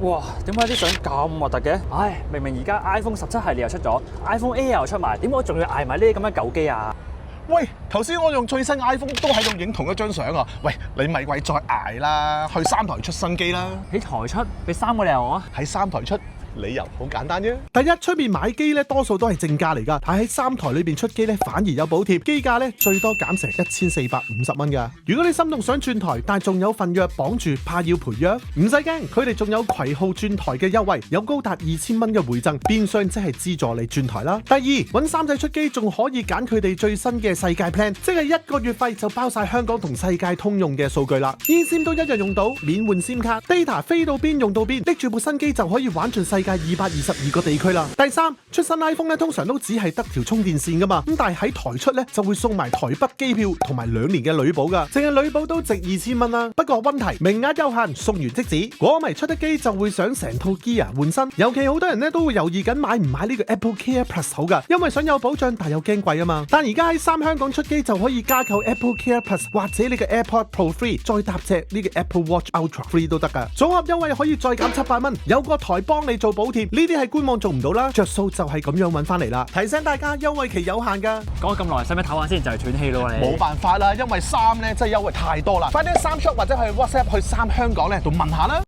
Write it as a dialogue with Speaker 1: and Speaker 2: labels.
Speaker 1: 哇，點解啲相咁核突嘅？唉，明明而家 iPhone 17系列又出咗 ，iPhone Air 又出埋，點解我仲要捱埋呢啲咁嘅舊機啊？
Speaker 2: 喂，頭先我用最新 iPhone 都喺度影同一張相啊！喂，你咪鬼再捱啦，去三台出新機啦！
Speaker 1: 喺台出，俾3個理由我啊！
Speaker 2: 喺三台出。理由好簡單啫。
Speaker 3: 第一，出面買機咧多數都係正價嚟㗎，但喺三台裏邊出機咧反而有補貼，機價咧最多減成1450蚊㗎。如果你心動想轉台，但仲有份約綁住，怕要賠約，唔使驚，佢哋仲有攜號轉台嘅優惠，有高達2000蚊嘅回贈，變相即係資助你轉台啦。第二，揾三仔出機仲可以揀佢哋最新嘅世界 plan， 即係1個月費就包晒香港同世界通用嘅數據啦，eSIM 都一樣用到，免換 SIM 卡 ，data 飛到邊用到邊，拎住部新機就可以玩盡世界222個地區啦。第三，出新 iPhone 咧通常都只係得條充電線噶嘛，咁但係喺台出咧就會送埋台北機票同埋2年嘅旅保噶，淨係旅保都值2000蚊啦。不過溫提，名額有限，送完即止。果迷出得機就會想成套 gear 換新，尤其好多人咧都會猶豫緊買唔買呢個 Apple Care Plus 好噶，因為想有保障但又驚貴啊嘛。但而家喺3香港出機就可以加購 Apple Care Plus 或者你嘅 AirPod Pro Free， 再搭隻呢個 Apple Watch Ultra Free 都得噶，組合優惠可以再減700蚊，有個台幫你做補貼。呢啲係官網做唔到啦，着數就係咁樣揾翻嚟啦。提醒大家優惠期有限噶。
Speaker 1: 講咗咁耐，使唔使唞下先？就係斷氣咯你。
Speaker 2: 冇辦法啦，因為3咧真係優惠太多啦，快啲喺3shop或者去 WhatsApp 去3香港咧度問下啦。